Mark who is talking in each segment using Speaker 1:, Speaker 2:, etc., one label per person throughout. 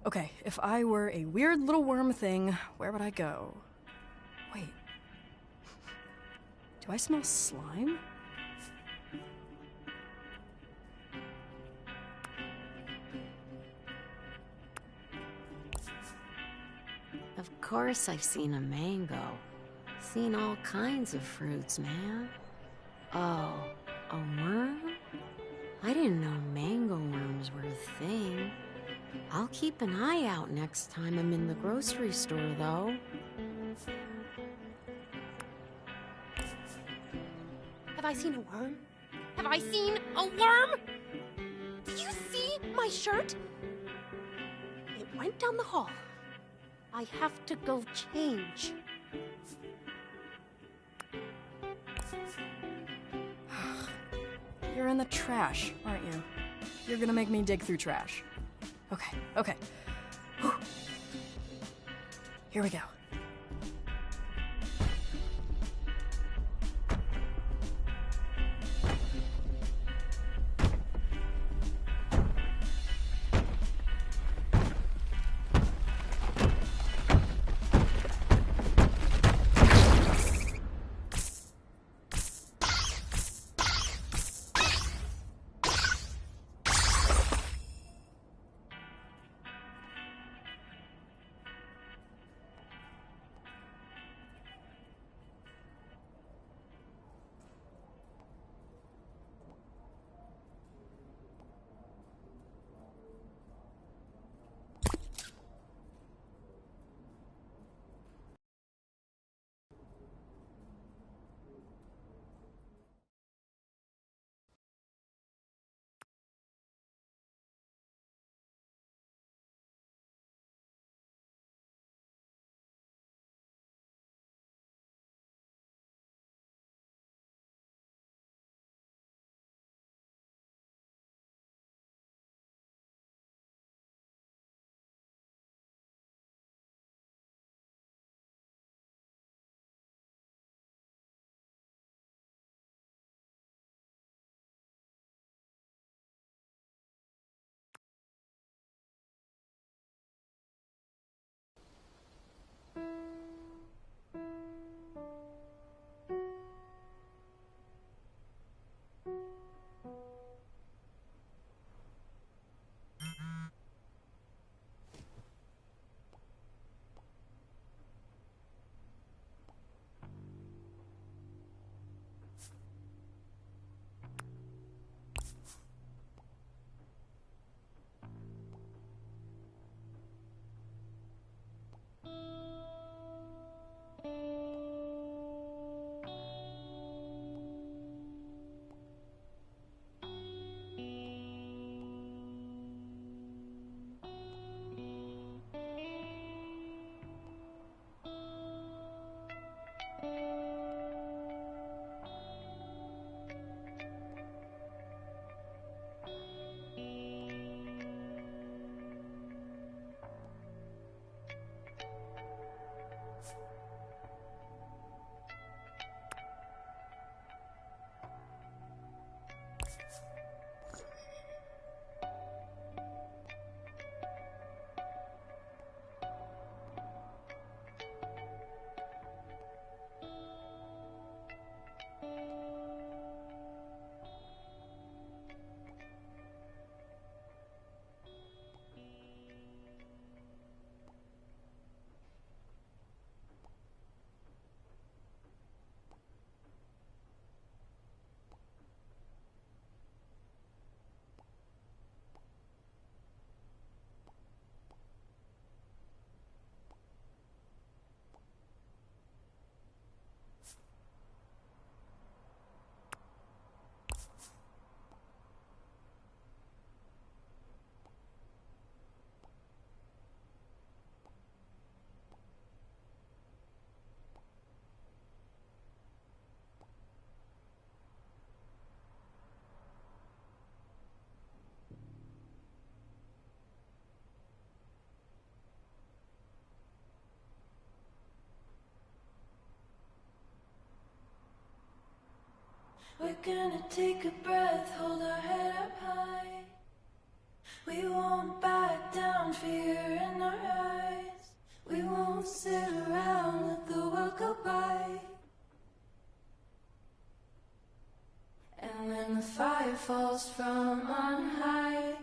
Speaker 1: Okay, if I were a weird little worm thing, where would I go? Wait. Do I smell slime?
Speaker 2: Of course I've seen a mango. Seen all kinds of fruits, man. Oh, a worm? I didn't know mango worms were a thing. I'll keep an eye out next time I'm in the grocery store, though.
Speaker 3: Have I seen a worm? Have I seen a worm? Did you see my shirt? It went down the hall. I have to go change.
Speaker 1: You're in the trash, aren't you? You're gonna make me dig through trash. Okay. Whew. Here we go.
Speaker 4: We're gonna take a breath, hold our head up high. We won't back down, fear in our eyes. We won't sit around, let the world go by. And when the fire falls from on high,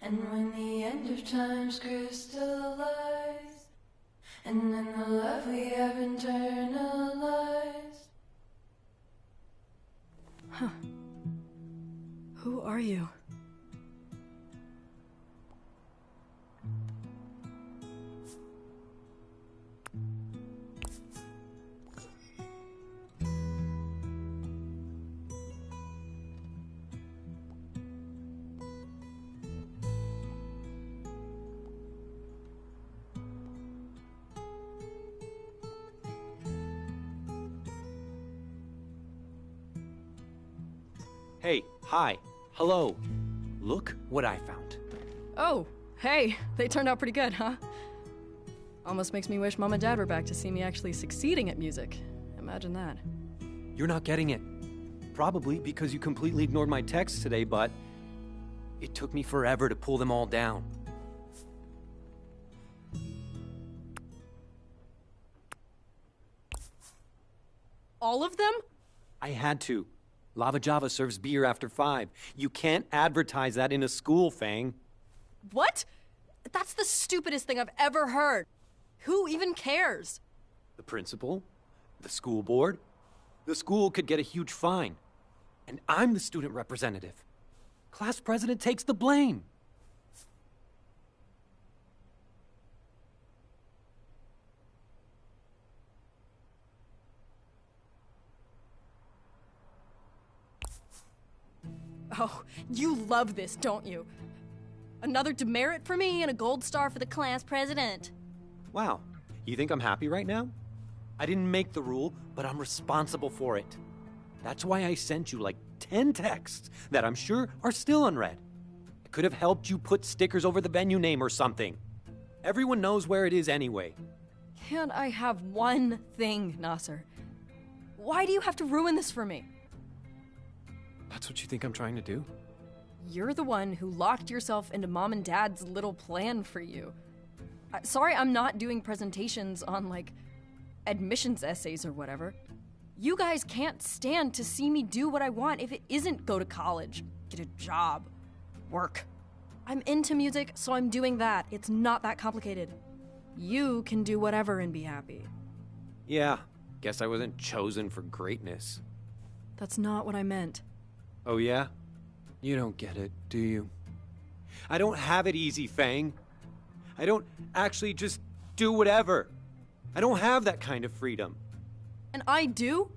Speaker 4: and when the end of time's crystallized, and then the love we have internalized.
Speaker 1: Huh. Who are you?
Speaker 5: Hey, hi, hello. Look what I found.
Speaker 1: Oh, hey, they turned out pretty good, huh? Almost makes me wish Mom and Dad were back to see me actually succeeding at music. Imagine that.
Speaker 5: You're not getting it. Probably because you completely ignored my texts today, but it took me forever to pull them all down.
Speaker 1: All of them?
Speaker 5: I had to. Lava Java serves beer after 5. You can't advertise that in a school, Fang.
Speaker 1: What? That's the stupidest thing I've ever heard. Who even cares?
Speaker 5: The principal? The school board? The school could get a huge fine. And I'm the student representative. Class president takes the blame.
Speaker 1: Oh, you love this, don't you? Another demerit for me and a gold star for the class president.
Speaker 5: Wow, you think I'm happy right now? I didn't make the rule, but I'm responsible for it. That's why I sent you like 10 texts that I'm sure are still unread. I could have helped you put stickers over the venue name or something. Everyone knows where it is anyway.
Speaker 1: Can't I have one thing, Nasser? Why do you have to ruin this for me?
Speaker 5: That's what you think I'm trying to do?
Speaker 1: You're the one who locked yourself into Mom and Dad's little plan for you. Sorry, I'm not doing presentations on, like, admissions essays or whatever. You guys can't stand to see me do what I want if it isn't go to college, get a job, work. I'm into music, so I'm doing that. It's not that complicated. You can do whatever and be happy.
Speaker 5: Yeah, guess I wasn't chosen for greatness.
Speaker 1: That's not what I meant.
Speaker 5: Oh yeah? You don't get it, do you? I don't have it easy, Fang. I don't actually just do whatever. I don't have that kind of freedom.
Speaker 1: And I do?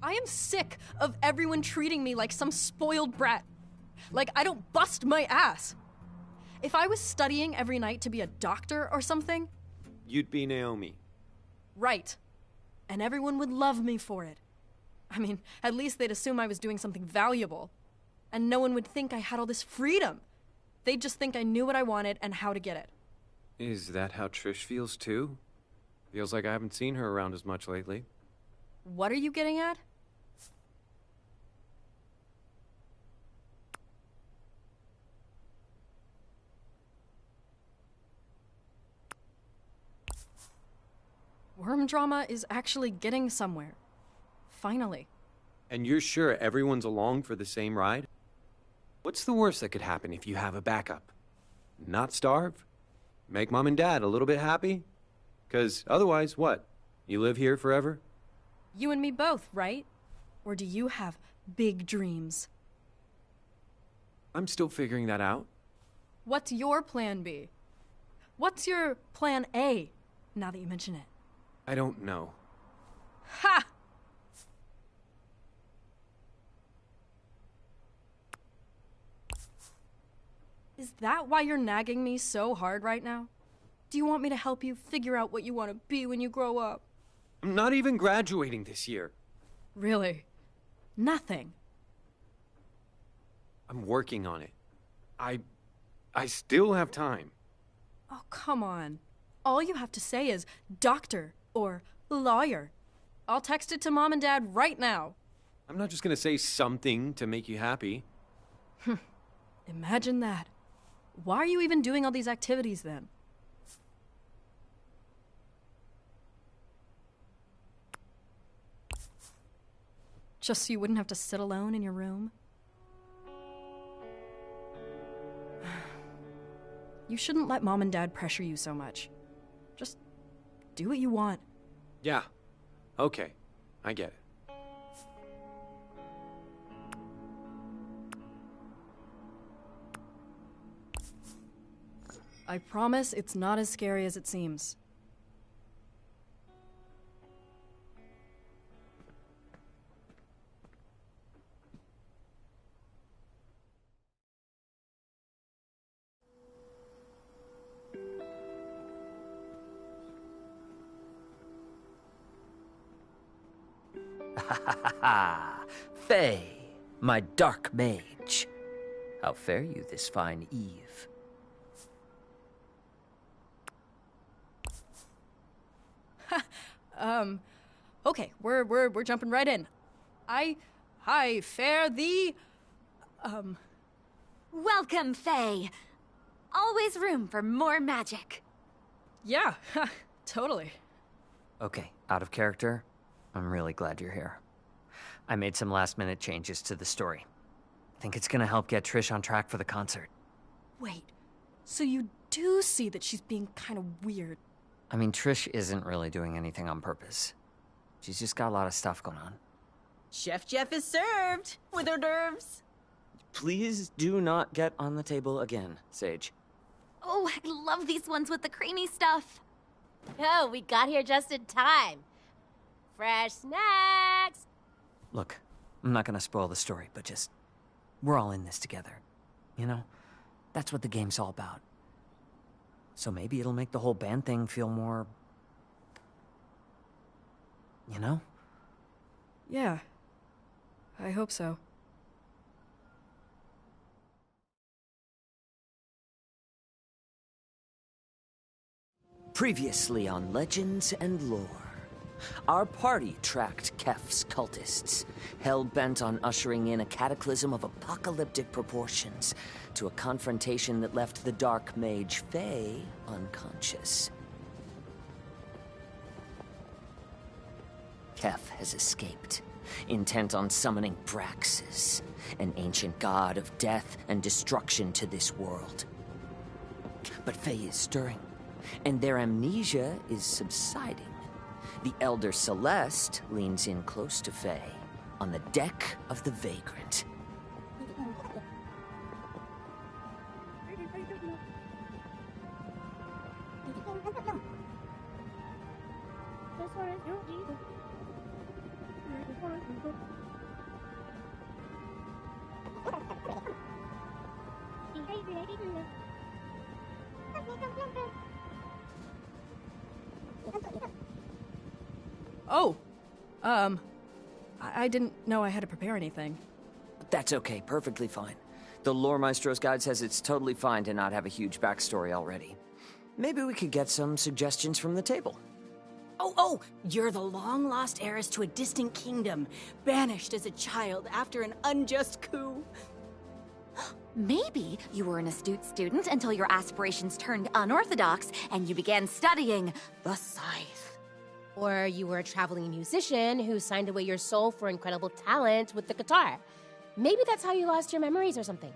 Speaker 1: I am sick of everyone treating me like some spoiled brat. Like I don't bust my ass. If I was studying every night to be a doctor or something...
Speaker 5: You'd be Naomi.
Speaker 1: Right. And everyone would love me for it. I mean, at least they'd assume I was doing something valuable. And no one would think I had all this freedom. They'd just think I knew what I wanted and how to get it.
Speaker 5: Is that how Trish feels too? Feels like I haven't seen her around as much lately.
Speaker 1: What are you getting at? Worm drama is actually getting somewhere. Finally.
Speaker 5: And you're sure everyone's along for the same ride? What's the worst that could happen if you have a backup? Not starve? Make Mom and Dad a little bit happy? 'Cause otherwise, what? You live here forever?
Speaker 1: You and me both, right? Or do you have big dreams?
Speaker 5: I'm still figuring that out.
Speaker 1: What's your plan B? What's your plan A, now that you mention it?
Speaker 5: I don't know.
Speaker 1: Ha! Is that why you're nagging me so hard right now? Do you want me to help you figure out what you want to be when you grow up?
Speaker 5: I'm not even graduating this year.
Speaker 1: Really? Nothing.
Speaker 5: I'm working on it. I still have time.
Speaker 1: Oh, come on. All you have to say is doctor or lawyer. I'll text it to Mom and Dad right now.
Speaker 5: I'm not just gonna say something to make you happy.
Speaker 1: Imagine that. Why are you even doing all these activities then? Just so you wouldn't have to sit alone in your room? You shouldn't let Mom and Dad pressure you so much. Just do what you want.
Speaker 5: Yeah. Okay. I get it.
Speaker 1: I promise it's not as scary as it seems.
Speaker 6: Ha! Faye, my dark mage. How fare you this fine eve?
Speaker 1: Okay, we're jumping right in. Hi, fare thee.
Speaker 7: Welcome, Faye. Always room for more magic.
Speaker 1: Yeah, totally.
Speaker 6: Okay, out of character. I'm really glad you're here. I made some last-minute changes to the story. I think it's gonna help get Trish on track for the concert.
Speaker 1: Wait, so you do see that she's being kind of weird?
Speaker 6: I mean, Trish isn't really doing anything on purpose. She's just got a lot of stuff going on.
Speaker 8: Chef Jeff is served with hors d'oeuvres.
Speaker 6: Please do not get on the table again, Sage.
Speaker 7: Oh, I love these ones with the creamy stuff.
Speaker 3: Oh, we got here just in time. Fresh snacks.
Speaker 6: Look, I'm not gonna spoil the story, but just... we're all in this together. You know? That's what the game's all about. So maybe it'll make the whole band thing feel more... you know?
Speaker 1: Yeah, I hope so.
Speaker 6: Previously on Legends and Lore, our party tracked Kef's cultists, hell-bent on ushering in a cataclysm of apocalyptic proportions to a confrontation that left the dark mage Faye unconscious. Kef has escaped, intent on summoning Braxis, an ancient god of death and destruction to this world. But Faye is stirring, and their amnesia is subsiding. The Elder Celeste leans in close to Faye on the deck of the Vagrant.
Speaker 1: Oh, I didn't know I had to prepare anything.
Speaker 6: That's okay, perfectly fine. The Lore Maestro's guide says it's totally fine to not have a huge backstory already. Maybe we could get some suggestions from the table.
Speaker 8: Oh, you're the long-lost heiress to a distant kingdom, banished as a child after an unjust coup.
Speaker 7: Maybe you were an astute student until your aspirations turned unorthodox and you began studying the Scythe.
Speaker 3: Or you were a traveling musician who signed away your soul for incredible talent with the guitar. Maybe that's how you lost your memories or something.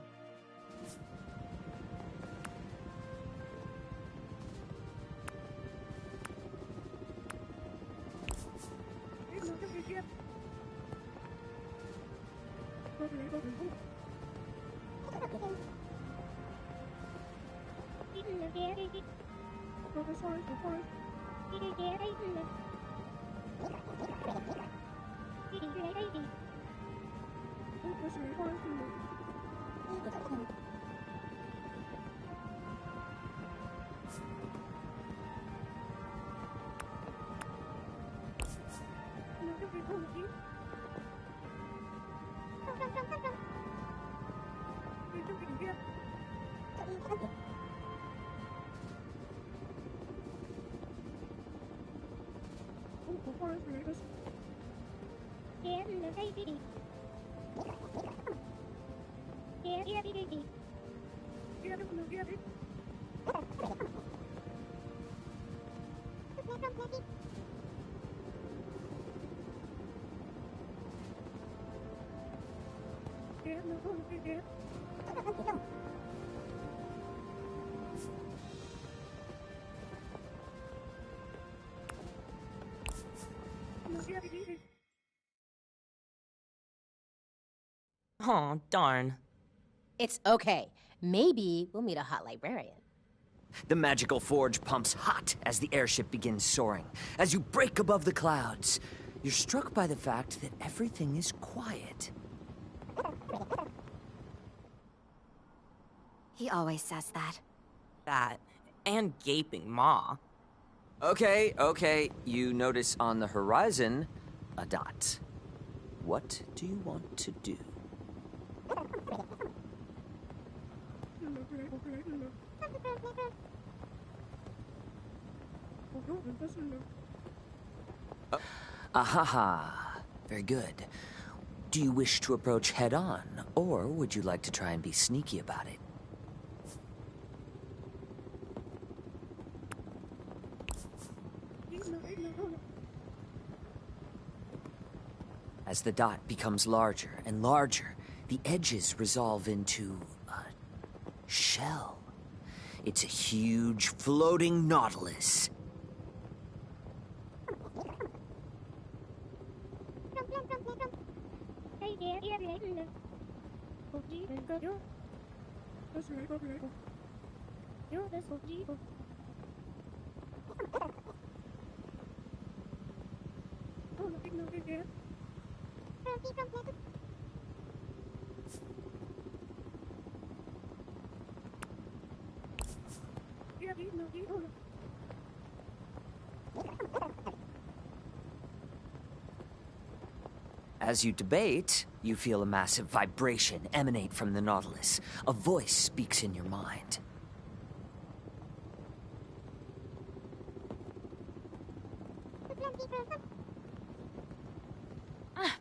Speaker 9: Aw, darn.
Speaker 3: It's okay. Maybe we'll meet a hot librarian.
Speaker 6: The magical forge pumps hot as the airship begins soaring. As you break above the clouds, you're struck by the fact that everything is quiet.
Speaker 7: He always says that.
Speaker 9: That. And gaping maw.
Speaker 6: Okay. You notice on the horizon a dot. What do you want to do? Ahaha. Very good. Do you wish to approach head-on, or would you like to try and be sneaky about it? As the dot becomes larger and larger, the edges resolve into a shell. It's a huge floating nautilus. As you debate, you feel a massive vibration emanate from the Nautilus. A voice speaks in your mind.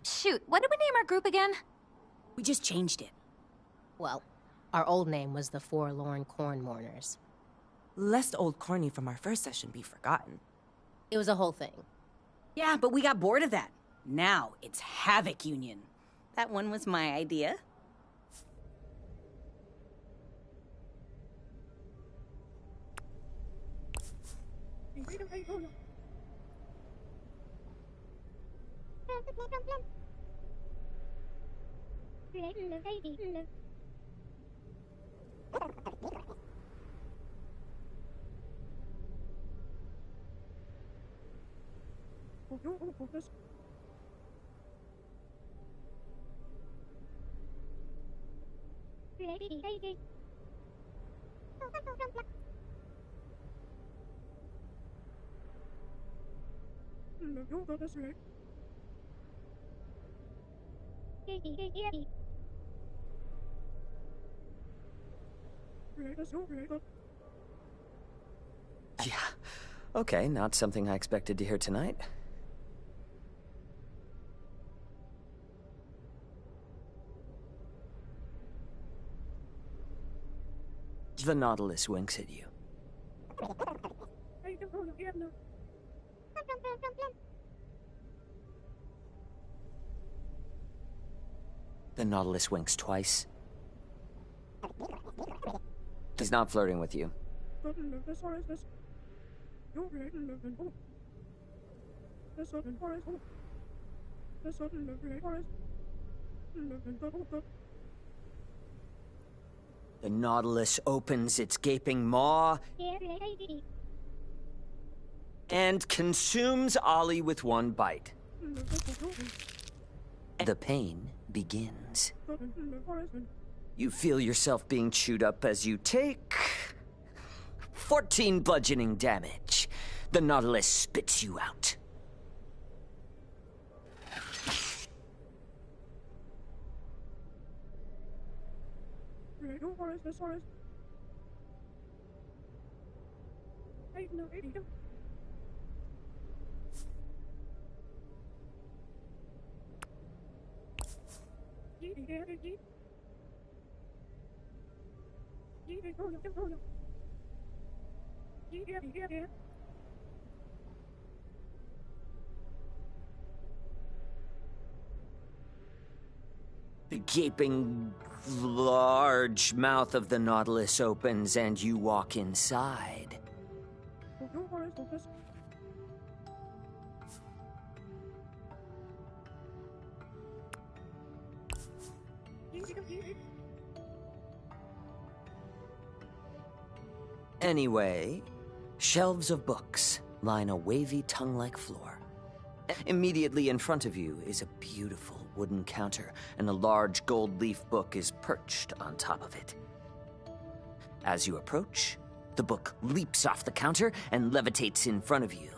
Speaker 7: Shoot, what did we name our group again?
Speaker 8: We just changed it.
Speaker 3: Well, our old name was the Forlorn Corn Mourners.
Speaker 9: Lest old corny from our first session be forgotten.
Speaker 3: It was a whole thing.
Speaker 8: Yeah, but we got bored of that. Now it's Havoc Union. That one was my idea.
Speaker 6: Yeah. Okay, not something I expected to hear tonight. The Nautilus winks at you. The Nautilus winks twice. He's not flirting with you. The Nautilus opens its gaping maw and consumes Ollie with one bite. The pain begins. You feel yourself being chewed up as you take 14 bludgeoning damage. The Nautilus spits you out. The gaping, large mouth of the Nautilus opens and you walk inside. Anyway, shelves of books line a wavy tongue-like floor. Immediately in front of you is a beautiful wooden counter, and a large gold leaf book is perched on top of it. As you approach, the book leaps off the counter and levitates in front of you.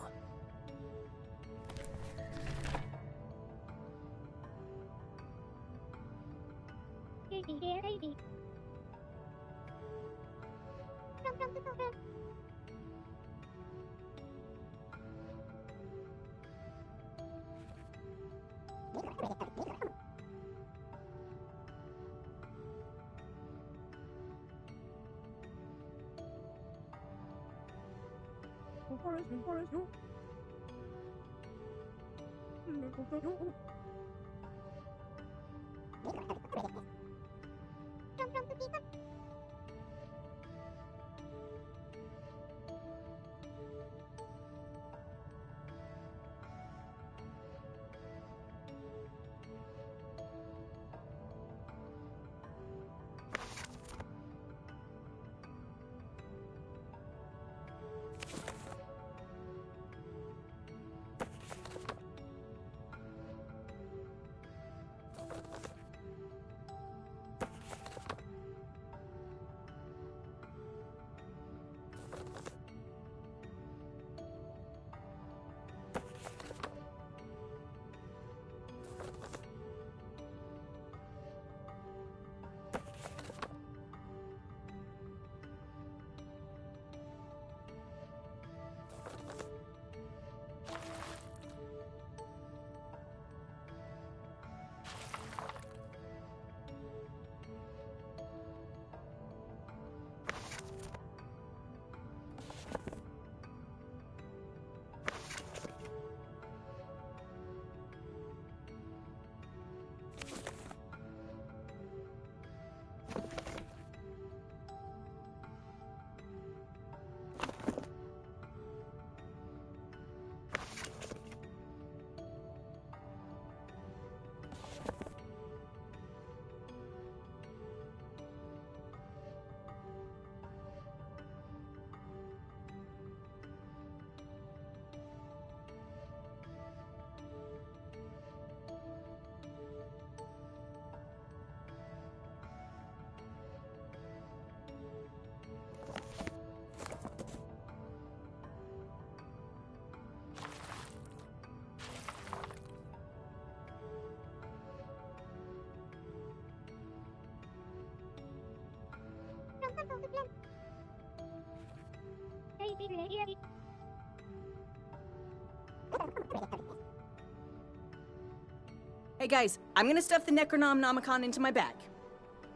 Speaker 8: Hey guys, I'm gonna stuff the Necronomicon into my bag.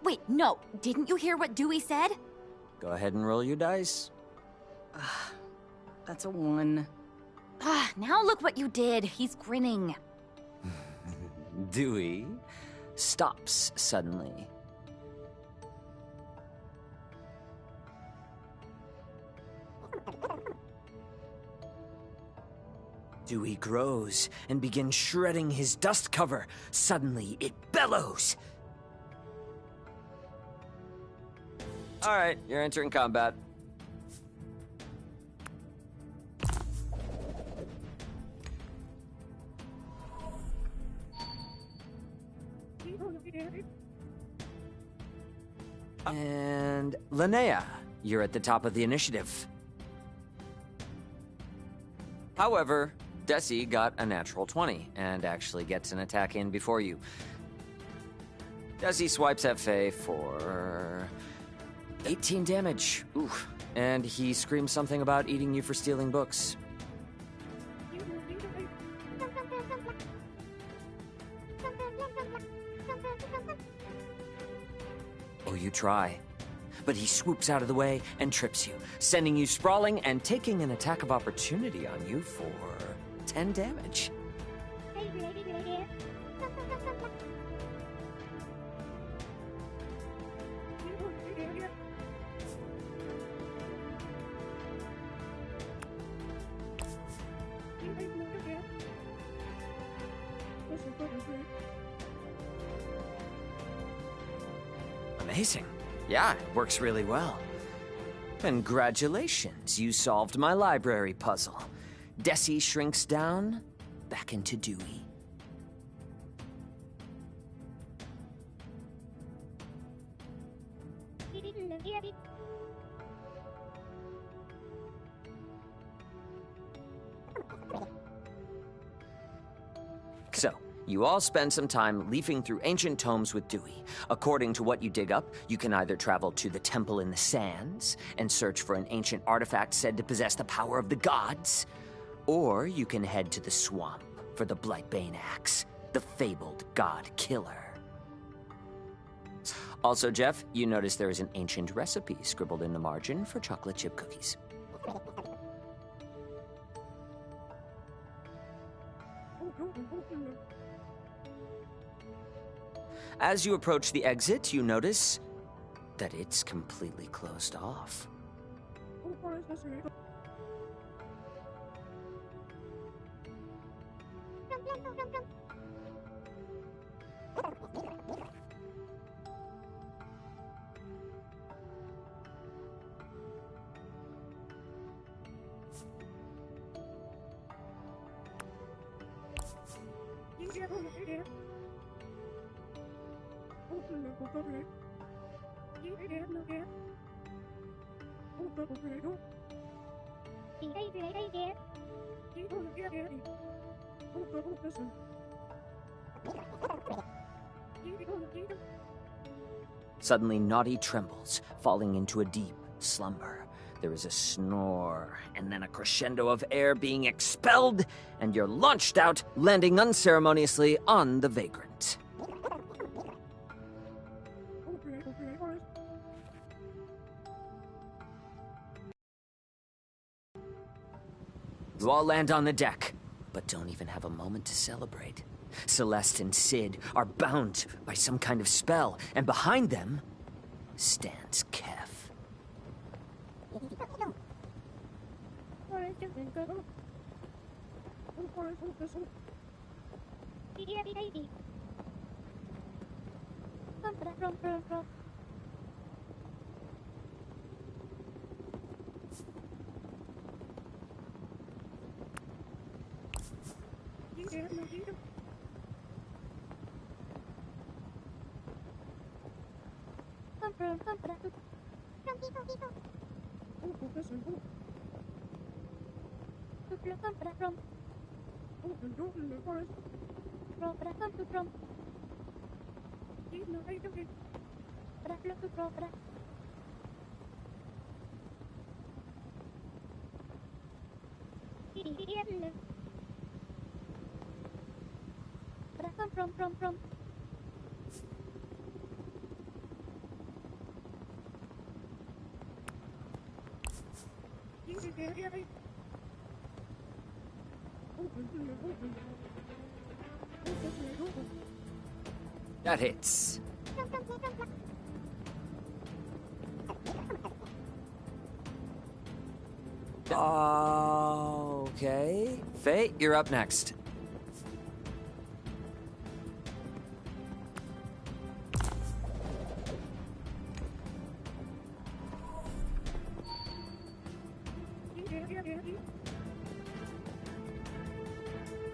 Speaker 7: Wait, no. Didn't you hear what Dewey said?
Speaker 6: Go ahead and roll your dice.
Speaker 8: That's a 1.
Speaker 7: Ah, now look what you did. He's grinning.
Speaker 6: Dewey stops suddenly. Dewey grows and begins shredding his dust cover. Suddenly, it bellows. All right, you're entering combat. And Linnea, you're at the top of the initiative. However, Desi got a natural 20 and actually gets an attack in before you. Desi swipes at Faye for 18 damage. Ooh. And he screams something about eating you for stealing books. Oh, you try. but he swoops out of the way and trips you, sending you sprawling and taking an attack of opportunity on you for 10 damage. Amazing. Yeah, it works really well. Congratulations, you solved my library puzzle. Desi shrinks down back into Dewey. So, you all spend some time leafing through ancient tomes with Dewey. According to what you dig up, you can either travel to the Temple in the Sands and search for an ancient artifact said to possess the power of the gods, or you can head to the swamp for the Blightbane Axe, the fabled god killer. Also, Jeff, you notice there is an ancient recipe scribbled in the margin for chocolate chip cookies. As you approach the exit, you notice that it's completely closed off. Suddenly, Naughty trembles, falling into a deep slumber. There is a snore, and then a crescendo of air being expelled, and you're launched out, landing unceremoniously on the vagrant. You all land on the deck, but don't even have a moment to celebrate. Celeste and Sid are bound by some kind of spell, and behind them stands Kef. That hits. Okay. Faye, you're up next.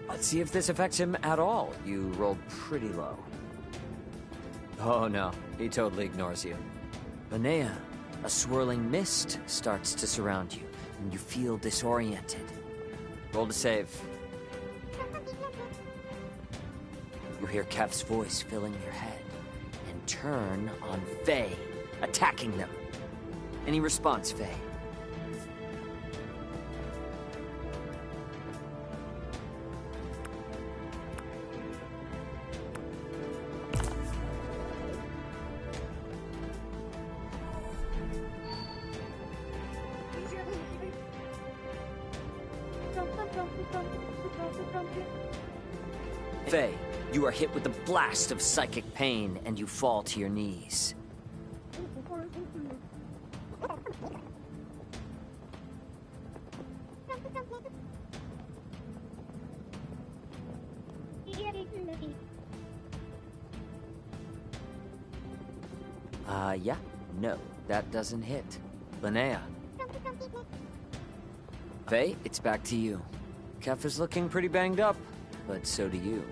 Speaker 6: Let's see if this affects him at all. You rolled pretty low. Oh no, he totally ignores you. Linnea, a swirling mist starts to surround you, and you feel disoriented. Roll to save. You hear Kef's voice filling your head, and turn on Faye, attacking them. Any response, Faye? Faye, you are hit with a blast of psychic pain, and you fall to your knees. Yeah, no, that doesn't hit. Linnea. Faye, it's back to you. Kef is looking pretty banged up, but so do you.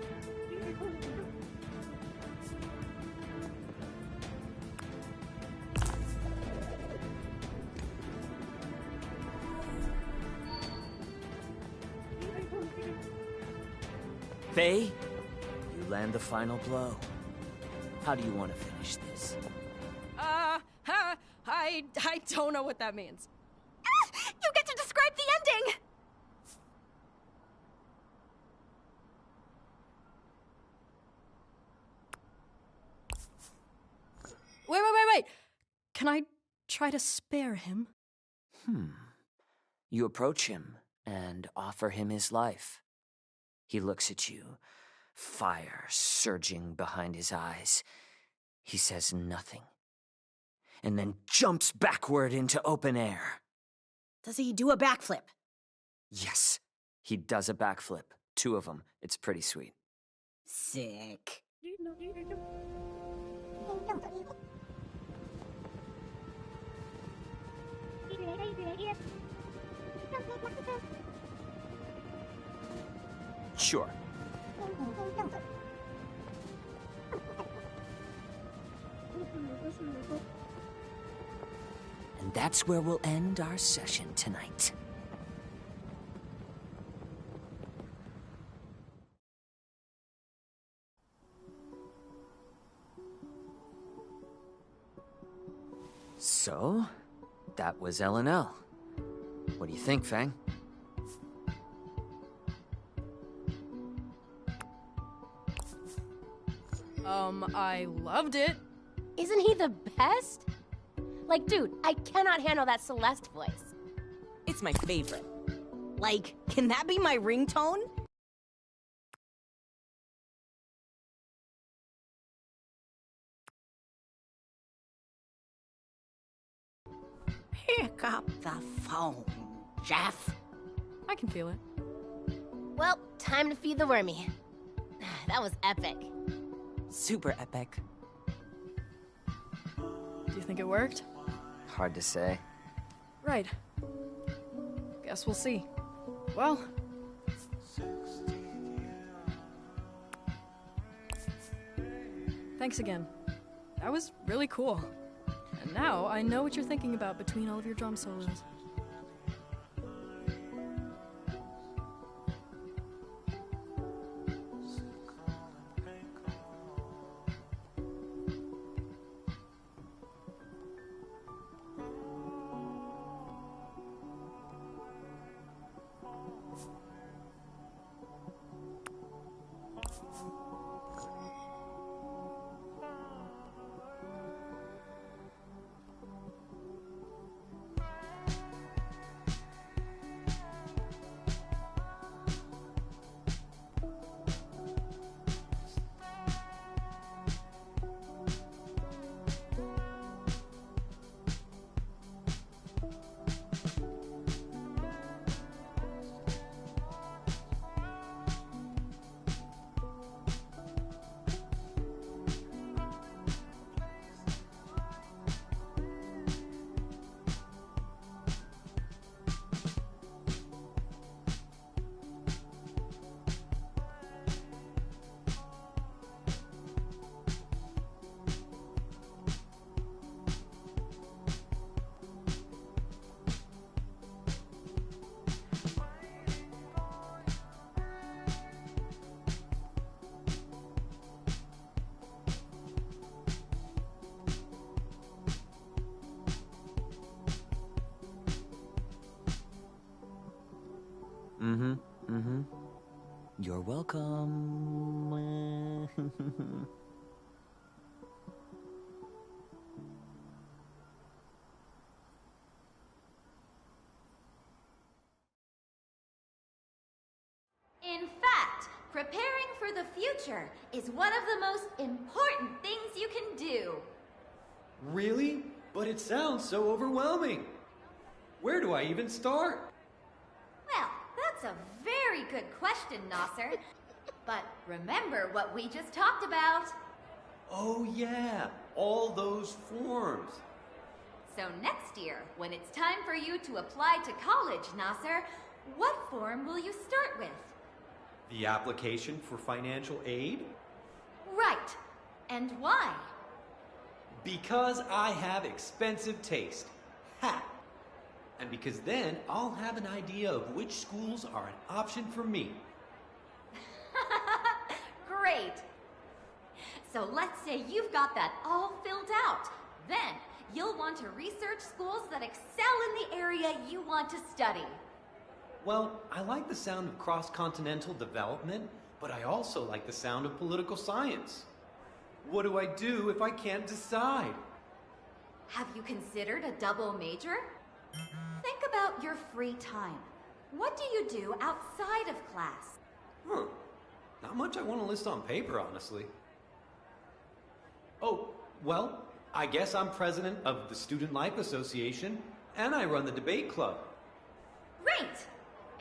Speaker 6: Faye, you land the final blow. How do you want to finish this?
Speaker 1: I don't know what that means.
Speaker 7: You get to describe the ending!
Speaker 1: Wait. Can I try to spare him?
Speaker 6: You approach him and offer him his life. He looks at you, fire surging behind his eyes. He says nothing, and then jumps backward into open air.
Speaker 8: Does he do a backflip?
Speaker 6: Yes, he does a backflip. 2 of them. It's pretty sweet.
Speaker 8: Sick.
Speaker 6: Sure. And that's where we'll end our session tonight. So, that was L&L. What do you think, Fang?
Speaker 1: I loved it.
Speaker 3: Isn't he the best? Like, dude, I cannot handle that Celeste voice.
Speaker 8: It's my favorite. Like, can that be my ringtone? Pick up the phone, Jeff.
Speaker 1: I can feel it.
Speaker 3: Well, time to feed the wormy. That was epic.
Speaker 9: Super epic.
Speaker 1: Do you think it worked?
Speaker 6: Hard to say.
Speaker 1: Right. Guess we'll see. Well... Thanks again. That was really cool. And now I know what you're thinking about between all of your drum solos.
Speaker 6: You're welcome.
Speaker 7: Preparing for the future is one of the most important things you can do.
Speaker 5: Really? But it sounds so overwhelming. Where do I even start?
Speaker 7: Well, that's a very good question, Nasser. But remember what we just talked about.
Speaker 5: Oh yeah, all those forms.
Speaker 7: So next year, when it's time for you to apply to college, Nasser, what form will you start with?
Speaker 5: The application for financial aid?
Speaker 7: Right. And why?
Speaker 5: Because I have expensive taste. Ha! And because then I'll have an idea of which schools are an option for me.
Speaker 7: Great. So let's say you've got that all filled out. Then you'll want to research schools that excel in the area you want to study.
Speaker 5: Well, I like the sound of cross-continental development, but I also like the sound of political science. What do I do if I can't decide?
Speaker 7: Have you considered a double major? Think about your free time. What do you do outside of class?
Speaker 5: Not much I want to list on paper, honestly. Oh, well, I guess I'm president of the Student Life Association, and I run the debate club.
Speaker 7: Great!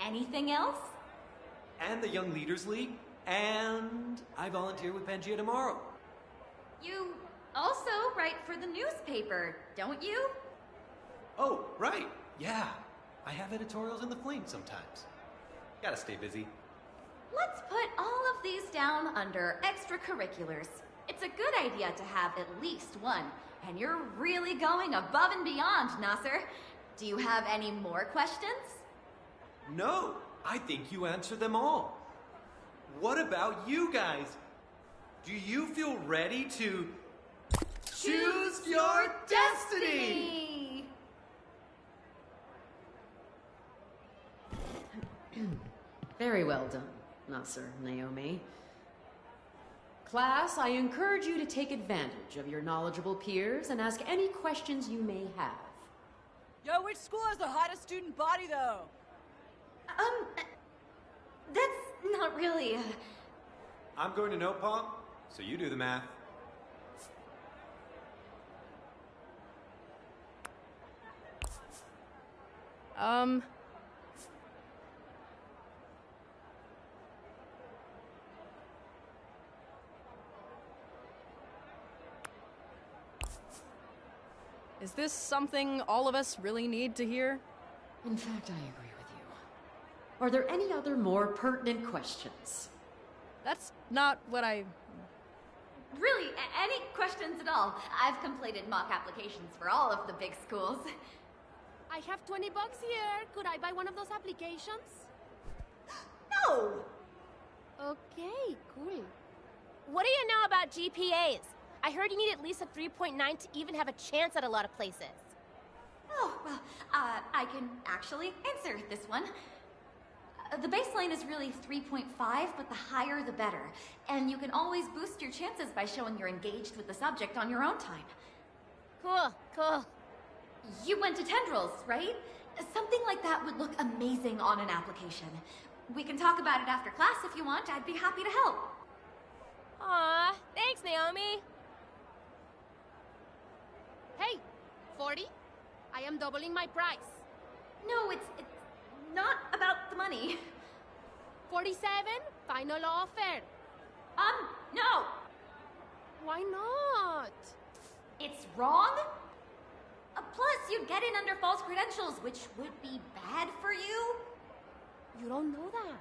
Speaker 7: Anything else?
Speaker 5: And the Young Leaders League, and I volunteer with Pangea tomorrow.
Speaker 7: You also write for the newspaper, don't you?
Speaker 5: Oh, right, yeah. I have editorials in the Flame sometimes. Gotta stay busy.
Speaker 7: Let's put all of these down under extracurriculars. It's a good idea to have at least one, and you're really going above and beyond, Nasser. Do you have any more questions?
Speaker 5: No, I think you answered them all. What about you guys? Do you feel ready to choose your destiny?
Speaker 10: Very well done, Nasser, Naomi. Class, I encourage you to take advantage of your knowledgeable peers and ask any questions you may have.
Speaker 8: Yo, which school has the hottest student body, though?
Speaker 7: That's not really
Speaker 5: I'm going to Nopal, so you do the math.
Speaker 1: Is this something all of us really need to hear?
Speaker 10: In fact, I agree with you. Are there any other more pertinent questions?
Speaker 1: That's not what I...
Speaker 7: Really, any questions at all? I've completed mock applications for all of the big schools.
Speaker 3: I have 20 bucks here. Could I buy one of those applications?
Speaker 7: No!
Speaker 3: Okay, cool. What do you know about GPAs? I heard you need at least a 3.9 to even have a chance at a lot of places.
Speaker 7: Oh, well, I can actually answer this one. The baseline is really 3.5, but the higher the better. And you can always boost your chances by showing you're engaged with the subject on your own time.
Speaker 3: Cool, cool.
Speaker 7: You went to Tendrils, right? Something like that would look amazing on an application. We can talk about it after class if you want. I'd be happy to help.
Speaker 3: Aw, thanks, Naomi. Hey, 40? I am doubling my price.
Speaker 7: No, it's not about the money.
Speaker 3: 47? Final offer.
Speaker 7: No!
Speaker 3: Why not?
Speaker 7: It's wrong? Plus, you'd get in under false credentials, which would be bad for you.
Speaker 3: You don't know that.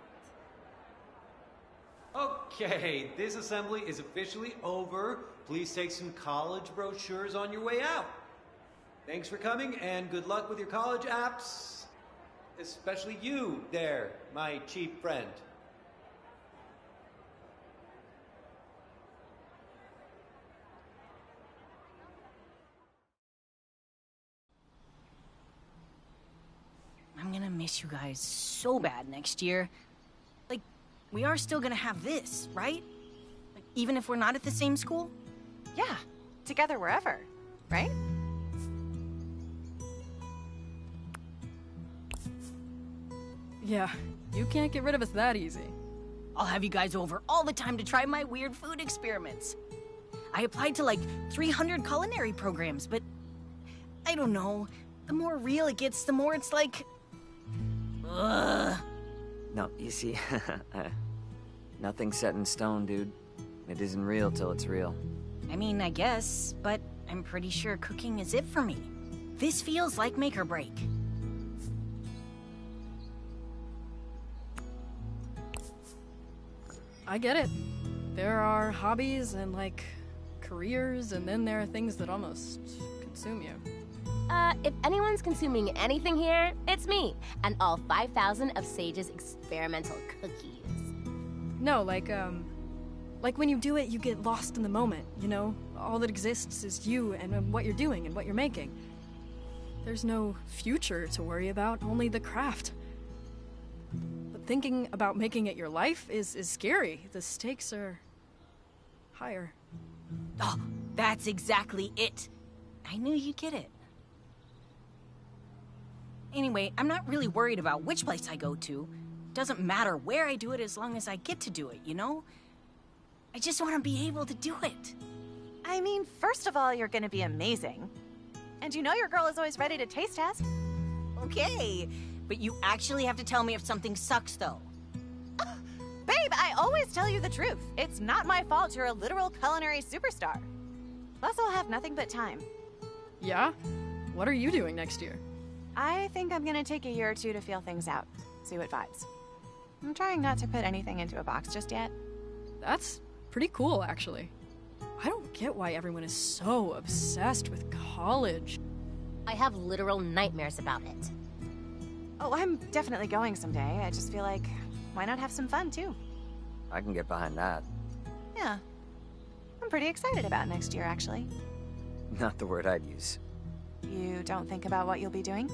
Speaker 5: Okay, this assembly is officially over. Please take some college brochures on your way out. Thanks for coming, and good luck with your college apps. Especially you there, my cheap friend.
Speaker 8: I'm gonna miss you guys so bad next year. Like, we are still gonna have this, right? Like, even if we're not at the same school?
Speaker 9: Yeah, together wherever, right?
Speaker 1: Yeah, you can't get rid of us that easy.
Speaker 8: I'll have you guys over all the time to try my weird food experiments. I applied to like 300 culinary programs, but I don't know. The more real it gets, the more it's like... Ugh.
Speaker 6: No, you see, nothing's set in stone, dude. It isn't real till it's real.
Speaker 8: I mean, I guess, but I'm pretty sure cooking is it for me. This feels like make or break.
Speaker 1: I get it. There are hobbies and, like, careers, and then there are things that almost consume you.
Speaker 3: If anyone's consuming anything here, it's me, and all 5,000 of Sage's experimental cookies.
Speaker 1: No, like when you do it, you get lost in the moment, you know? All that exists is you and what you're doing and what you're making. There's no future to worry about, only the craft. But thinking about making it your life is scary. The stakes are higher.
Speaker 8: Oh, that's exactly it. I knew you'd get it. Anyway, I'm not really worried about which place I go to. Doesn't matter where I do it as long as I get to do it, you know? I just want to be able to do it.
Speaker 11: I mean, first of all, you're gonna be amazing. And you know your girl is always ready to taste test.
Speaker 8: Okay, but you actually have to tell me if something sucks, though.
Speaker 11: Babe, I always tell you the truth. It's not my fault you're a literal culinary superstar. Plus, I'll have nothing but time.
Speaker 1: Yeah? What are you doing next year?
Speaker 11: I think I'm gonna take a year or two to feel things out, see what vibes. I'm trying not to put anything into a box just yet.
Speaker 1: That's pretty cool, actually. I don't get why everyone is so obsessed with college.
Speaker 3: I have literal nightmares about it.
Speaker 11: Oh, I'm definitely going someday. I just feel like, why not have some fun, too?
Speaker 6: I can get behind that.
Speaker 11: Yeah. I'm pretty excited about next year, actually.
Speaker 6: Not the word I'd use.
Speaker 11: You don't think about what you'll be doing?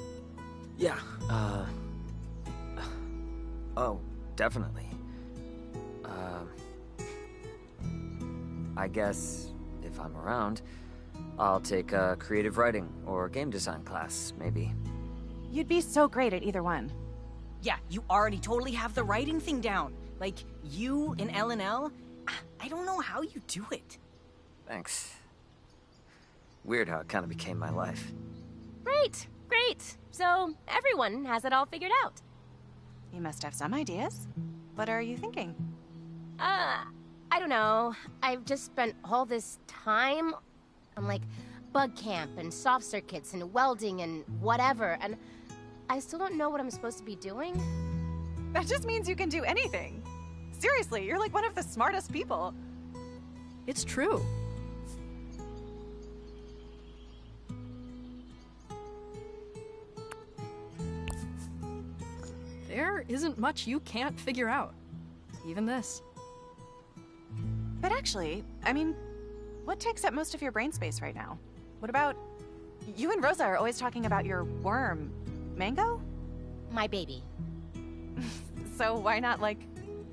Speaker 6: Yeah, oh, definitely. I guess, if I'm around, I'll take a creative writing or game design class, maybe.
Speaker 11: You'd be so great at either one.
Speaker 8: Yeah, you already totally have the writing thing down. Like, you in L&L, I don't know how you do it.
Speaker 6: Thanks. Weird how it kind of became my life.
Speaker 3: Great, great. So everyone has it all figured out.
Speaker 11: You must have some ideas. What are you thinking?
Speaker 3: I don't know. I've just spent all this time on, like, bug camp and soft circuits and welding and whatever, and I still don't know what I'm supposed to be doing.
Speaker 11: That just means you can do anything. Seriously, you're like one of the smartest people.
Speaker 1: It's true. There isn't much you can't figure out. Even this.
Speaker 11: But actually, I mean, what takes up most of your brain space right now? What about... You and Rosa are always talking about your worm. Mango?
Speaker 3: My baby.
Speaker 11: So why not, like,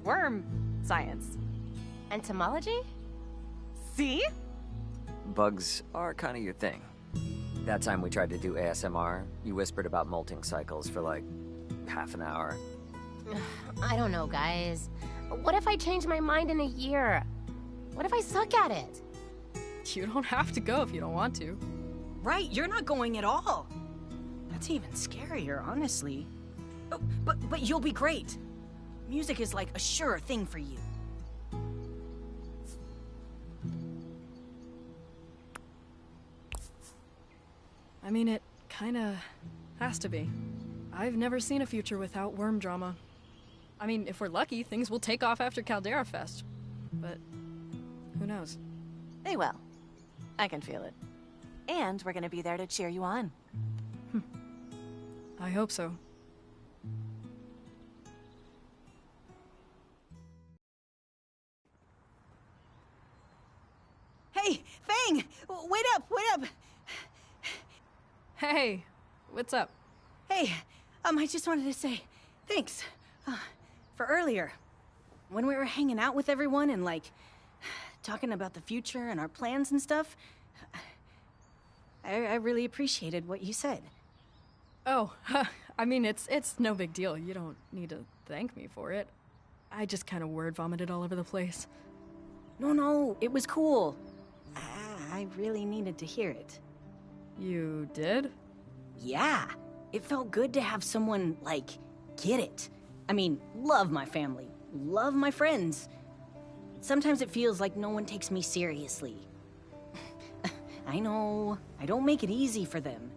Speaker 11: worm science?
Speaker 3: Entomology?
Speaker 11: See?
Speaker 6: Bugs are kind of your thing. That time we tried to do ASMR, you whispered about molting cycles for like half an hour.
Speaker 3: I don't know, guys. What if I change my mind in a year? What if I suck at it?
Speaker 1: You don't have to go if you don't want to.
Speaker 8: Right, you're not going at all. That's even scarier, honestly. Oh, but you'll be great. Music is like a sure thing for you.
Speaker 1: I mean, it kinda has to be. I've never seen a future without worm drama. I mean, if we're lucky, things will take off after Caldera Fest. But who knows?
Speaker 11: They will. I can feel it. And we're gonna be there to cheer you on.
Speaker 1: I hope so.
Speaker 8: Hey, Fang! Wait up, wait up!
Speaker 1: Hey, what's up?
Speaker 8: Hey, I just wanted to say thanks for earlier. When we were hanging out with everyone and, like, talking about the future and our plans and stuff, I really appreciated what you said.
Speaker 1: Oh, I mean, it's no big deal. You don't need to thank me for it. I just kind of word vomited all over the place.
Speaker 8: No, it was cool. I really needed to hear it.
Speaker 1: You did?
Speaker 8: Yeah, it felt good to have someone, like, get it. I mean, love my family, love my friends. Sometimes it feels like no one takes me seriously. I know, I don't make it easy for them.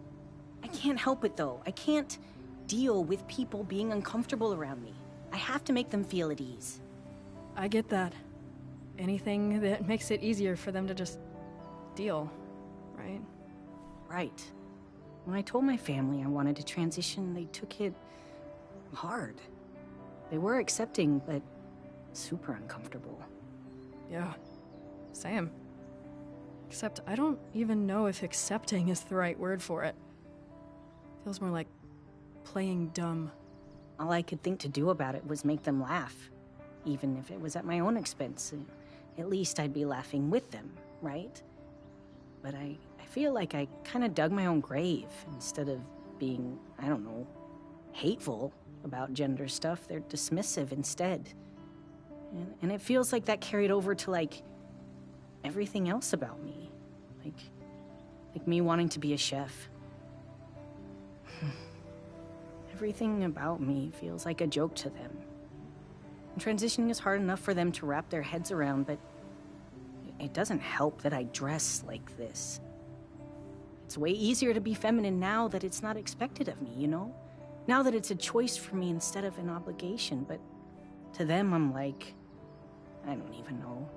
Speaker 8: I can't help it though. I can't deal with people being uncomfortable around me. I have to make them feel at ease.
Speaker 1: I get that. Anything that makes it easier for them to just deal, right?
Speaker 8: Right. When I told my family I wanted to transition, they took it hard. They were accepting, but super uncomfortable.
Speaker 1: Yeah, same. Except I don't even know if accepting is the right word for it. Feels more like playing dumb.
Speaker 8: All I could think to do about it was make them laugh, even if it was at my own expense. At least I'd be laughing with them, right? But I feel like I kind of dug my own grave instead of being, I don't know, hateful about gender stuff. They're dismissive instead. And it feels like that carried over to, like, everything else about me. Like me wanting to be a chef. Everything about me feels like a joke to them. And transitioning is hard enough for them to wrap their heads around, but it doesn't help that I dress like this. It's way easier to be feminine now that it's not expected of me, you know? Now that it's a choice for me instead of an obligation, but to them I'm like, I don't even know.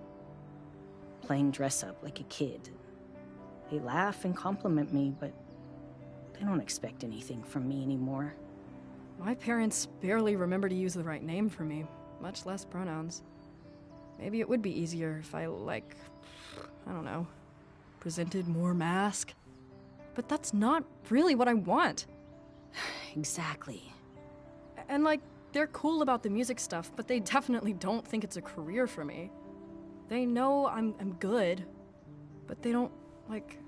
Speaker 8: Playing dress up like a kid. They laugh and compliment me, but they don't expect anything from me anymore.
Speaker 1: My parents barely remember to use the right name for me, much less pronouns. Maybe it would be easier if I, like, I don't know, presented more mask. But that's not really what I want.
Speaker 8: Exactly.
Speaker 1: And, like, they're cool about the music stuff, but they definitely don't think it's a career for me. They know I'm good, but they don't, like,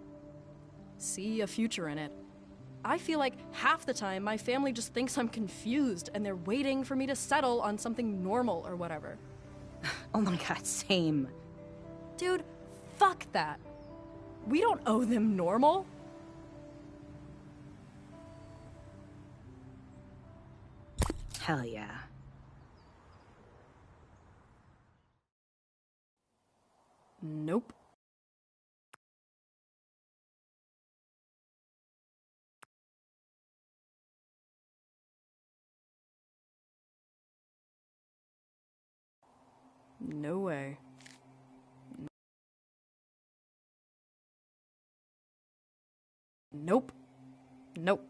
Speaker 1: see a future in it. I feel like half the time my family just thinks I'm confused and they're waiting for me to settle on something normal or whatever.
Speaker 8: Oh my god, same.
Speaker 1: Dude, fuck that. We don't owe them normal.
Speaker 8: Hell yeah.
Speaker 1: Nope. No way. Nope. Nope.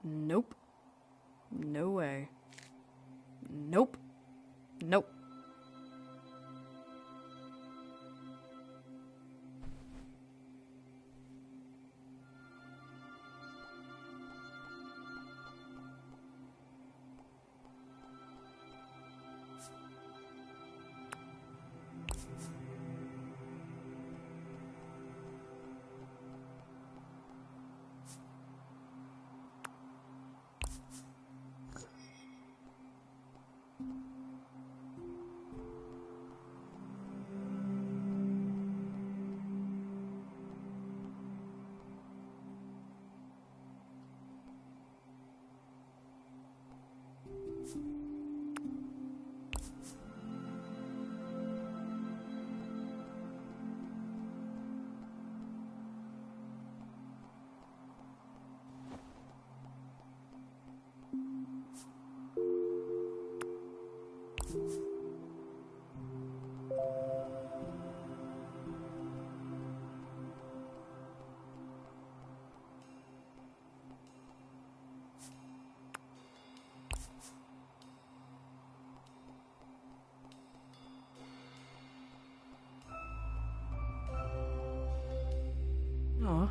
Speaker 1: Nope. No way. Nope. Nope. Aw.